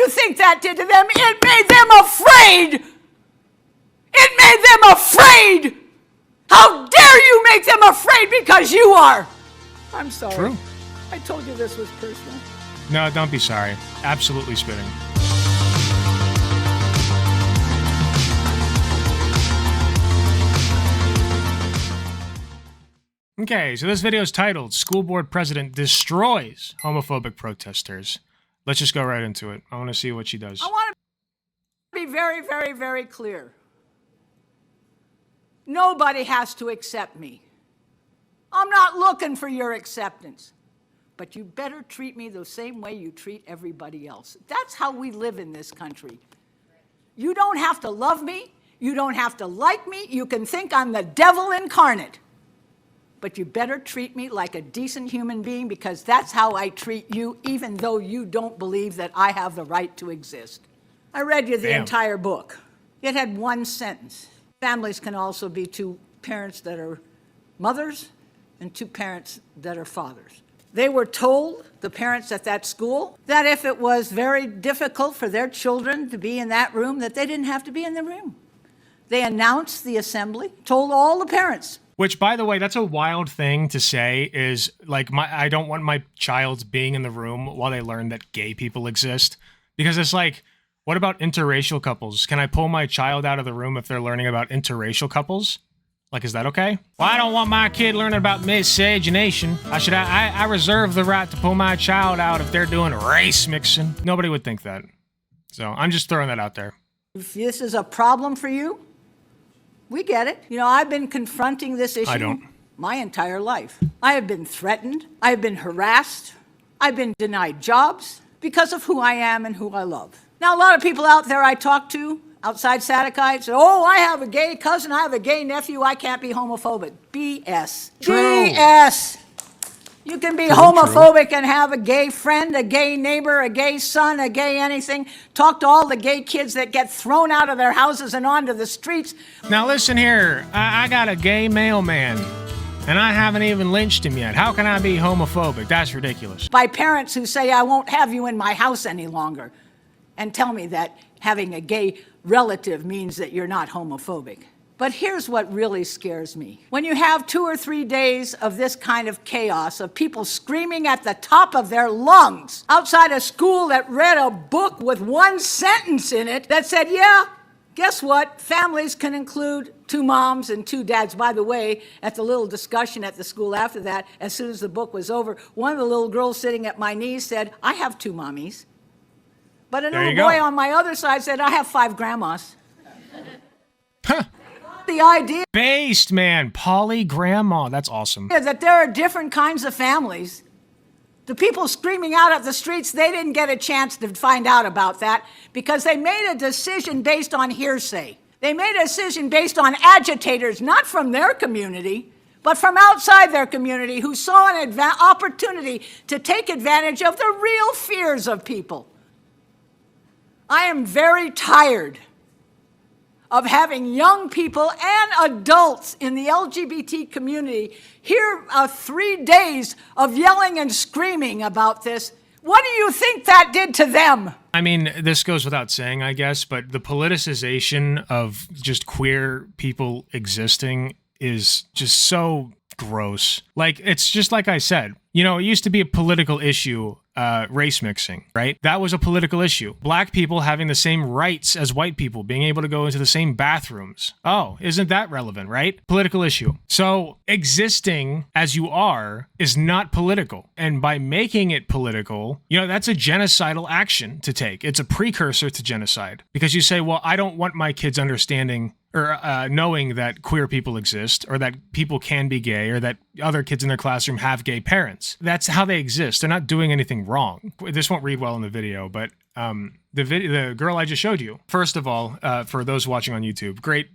you think that did to them? It made them afraid. It made them afraid. How dare you make them afraid because you are? I'm sorry. True. I told you this was personal. No, don't be sorry. Absolutely spitting. Okay, so this video is titled School Board President Destroys Homophobic Protesters. Let's just go right into it. I want to see what she does. I want to be very, very, very clear. Nobody has to accept me. I'm not looking for your acceptance. But you better treat me the same way you treat everybody else. That's how we live in this country. You don't have to love me. You don't have to like me. You can think I'm the devil incarnate. But you better treat me like a decent human being, because that's how I treat you, even though you don't believe that I have the right to exist. I read you the entire book. It had one sentence. Families can also be two parents that are mothers and two parents that are fathers. They were told, the parents at that school, that if it was very difficult for their children to be in that room, that they didn't have to be in the room. They announced the assembly, told all the parents. Which, by the way, that's a wild thing to say, is like, I don't want my child being in the room while they learn that gay people exist. Because it's like, what about interracial couples? Can I pull my child out of the room if they're learning about interracial couples? Like, is that okay? Well, I don't want my kid learning about miscegenation. I reserve the right to pull my child out if they're doing race mixing. Nobody would think that. So I'm just throwing that out there. If this is a problem for you, we get it. You know, I've been confronting this issue my entire life. I have been threatened. I have been harassed. I've been denied jobs because of who I am and who I love. Now, a lot of people out there I talk to outside Sadducite say, oh, I have a gay cousin, I have a gay nephew, I can't be homophobic. BS. True. BS. You can be homophobic and have a gay friend, a gay neighbor, a gay son, a gay anything. Talk to all the gay kids that get thrown out of their houses and onto the streets. Now listen here, I got a gay mailman, and I haven't even lynched him yet. How can I be homophobic? That's ridiculous. By parents who say, I won't have you in my house any longer, and tell me that having a gay relative means that you're not homophobic. But here's what really scares me. When you have 2 or 3 days of this kind of chaos, of people screaming at the top of their lungs outside a school that read a book with one sentence in it that said, yeah, guess what? Families can include 2 moms and 2 dads. By the way, at the little discussion at the school after that, as soon as the book was over, one of the little girls sitting at my knees said, I have 2 mommies. But a little boy on my other side said, I have 5 grandmas. Huh. The idea based, man, poly grandma. That's awesome. Is that there are different kinds of families. The people screaming out at the streets, they didn't get a chance to find out about that because they made a decision based on hearsay. They made a decision based on agitators, not from their community, but from outside their community, who saw an opportunity to take advantage of the real fears of people. I am very tired of having young people and adults in the LGBT community hear 3 days of yelling and screaming about this. What do you think that did to them? I mean, this goes without saying, I guess, but the politicization of just queer people existing is just so gross. Like, it's just like I said, you know, it used to be a political issue, race mixing, right? That was a political issue. Black people having the same rights as white people, being able to go into the same bathrooms. Oh, isn't that relevant, right? Political issue. So existing as you are is not political. And by making it political, you know, that's a genocidal action to take. It's a precursor to genocide. Because you say, well, I don't want my kids understanding or knowing that queer people exist, or that people can be gay, or that other kids in their classroom have gay parents. That's how they exist. They're not doing anything wrong. This won't read well in the video, but the girl I just showed you, first of all, for those watching on YouTube, great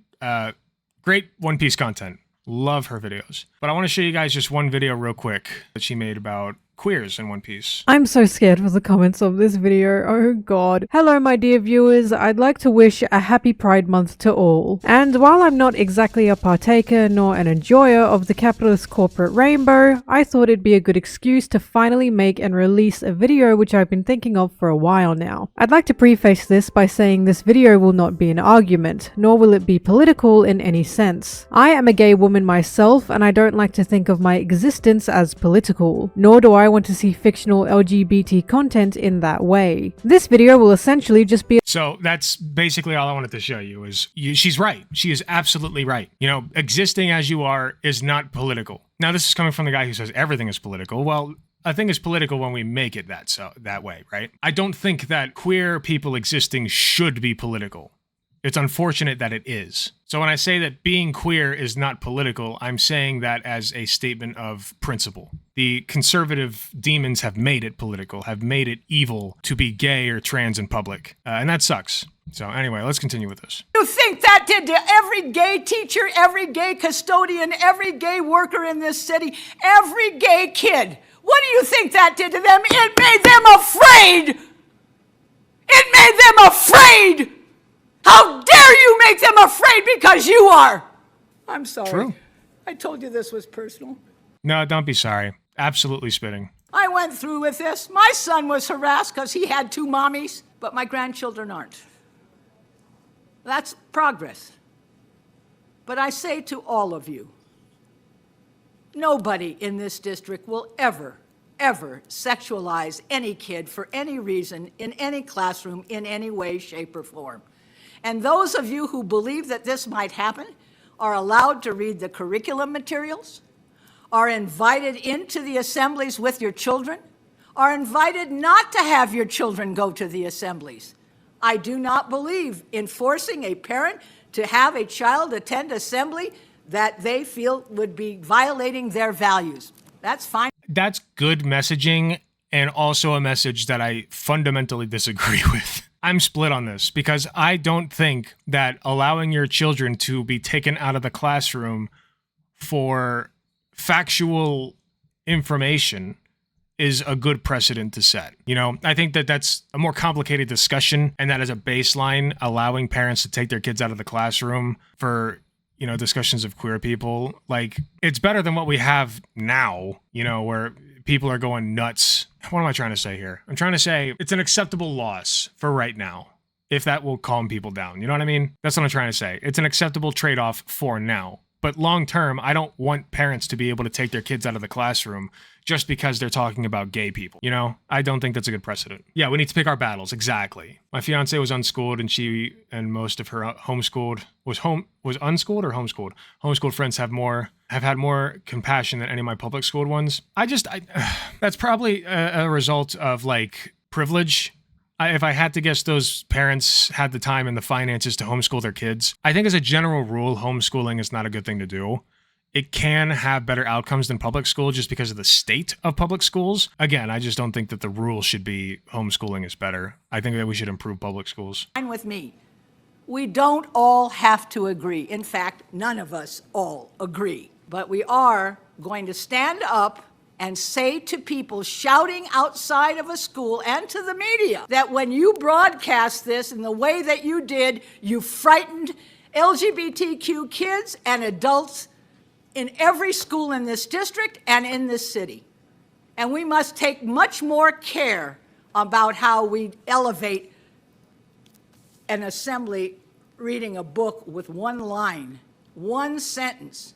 One Piece content. Love her videos. But I want to show you guys just one video real quick that she made about queers in one piece. I'm so scared for the comments of this video. Oh god. Hello my dear viewers, I'd like to wish a happy Pride Month to all. And while I'm not exactly a partaker nor an enjoyer of the capitalist corporate rainbow, I thought it'd be a good excuse to finally make and release a video which I've been thinking of for a while now. I'd like to preface this by saying this video will not be an argument, nor will it be political in any sense. I am a gay woman myself and I don't like to think of my existence as political, nor do I want to see fictional LGBT content in that way. This video will essentially just be— So that's basically all I wanted to show you is she's right. She is absolutely right. You know, existing as you are is not political. Now, this is coming from the guy who says everything is political. Well, a thing is political when we make it that way, right? I don't think that queer people existing should be political. It's unfortunate that it is. So when I say that being queer is not political, I'm saying that as a statement of principle. The conservative demons have made it political, have made it evil to be gay or trans in public. And that sucks. So anyway, let's continue with this. You think that did to every gay teacher, every gay custodian, every gay worker in this city, every gay kid? What do you think that did to them? It made them afraid! It made them afraid! How dare you make them afraid because you are? I'm sorry. True. I told you this was personal. No, don't be sorry. Absolutely spitting. I went through with this. My son was harassed because he had 2 mommies, but my grandchildren aren't. That's progress. But I say to all of you, nobody in this district will ever sexualize any kid for any reason, in any classroom, in any way, shape, or form. And those of you who believe that this might happen are allowed to read the curriculum materials, are invited into the assemblies with your children, are invited not to have your children go to the assemblies. I do not believe in forcing a parent to have a child attend assembly that they feel would be violating their values. That's fine. That's good messaging, and also a message that I fundamentally disagree with. I'm split on this because I don't think that allowing your children to be taken out of the classroom for factual information is a good precedent to set. You know, I think that that's a more complicated discussion, and that as a baseline, allowing parents to take their kids out of the classroom for, you know, discussions of queer people, like, it's better than what we have now, you know, where people are going nuts. What am I trying to say here? I'm trying to say it's an acceptable loss for right now, if that will calm people down. You know what I mean? That's what I'm trying to say. It's an acceptable trade-off for now. But long term, I don't want parents to be able to take their kids out of the classroom just because they're talking about gay people. You know, I don't think that's a good precedent. Yeah, we need to pick our battles. Exactly. My fiance was unschooled, and she and most of her homeschooled unschooled or homeschooled. Homeschooled friends have had more compassion than any of my public schooled ones. That's probably a result of like privilege. If I had to guess, those parents had the time and the finances to homeschool their kids. I think as a general rule, homeschooling is not a good thing to do. It can have better outcomes than public school just because of the state of public schools. Again, I just don't think that the rule should be homeschooling is better. I think that we should improve public schools. Fine with me. We don't all have to agree. In fact, none of us all agree. But we are going to stand up and say to people shouting outside of a school and to the media that when you broadcast this in the way that you did, you frightened LGBTQ kids and adults in every school in this district and in this city. And we must take much more care about how we elevate an assembly reading a book with one line, one sentence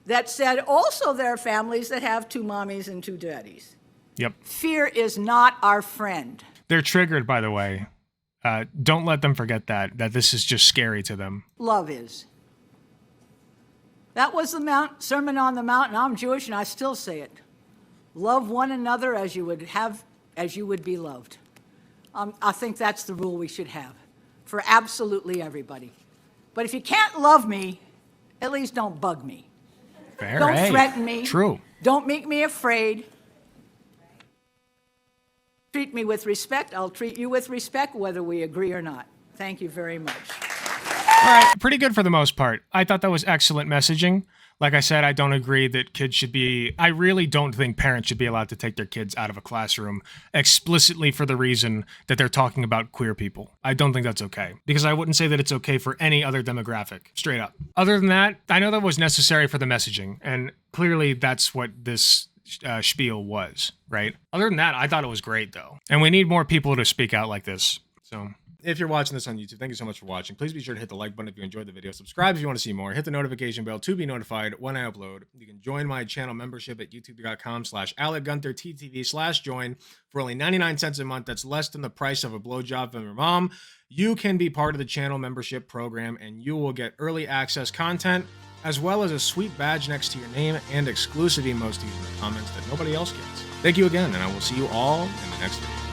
that said also there are families that have 2 mommies and 2 daddies. Yep. Fear is not our friend. They're triggered, by the way. Don't let them forget that this is just scary to them. Love is. That was the Sermon on the Mount, and I'm Jewish, and I still say it. Love one another as you would be loved. I think that's the rule we should have for absolutely everybody. But if you can't love me, at least don't bug me. Fair, Don't hey, threaten me. True. Don't make me afraid. Treat me with respect. I'll treat you with respect, whether we agree or not. Thank you very much. All right, pretty good for the most part. I thought that was excellent messaging. Like I said, I don't agree that kids should be, I really don't think parents should be allowed to take their kids out of a classroom explicitly for the reason that they're talking about queer people. I don't think that's okay, because I wouldn't say that it's okay for any other demographic, straight up. Other than that, I know that was necessary for the messaging, and clearly that's what this spiel was, right? Other than that, I thought it was great, though. And we need more people to speak out like this. So if you're watching this on YouTube, thank you so much for watching. Please be sure to hit the like button if you enjoyed the video. Subscribe if you want to see more. Hit the notification bell to be notified when I upload. You can join my channel membership at youtube.com/AlecGunther/TTV/join for only 99 cents a month. That's less than the price of a blowjob from your mom. You can be part of the channel membership program, and you will get early access content, as well as a sweet badge next to your name and exclusive emojis in the comments that nobody else gets. Thank you again, and I will see you all in the next video.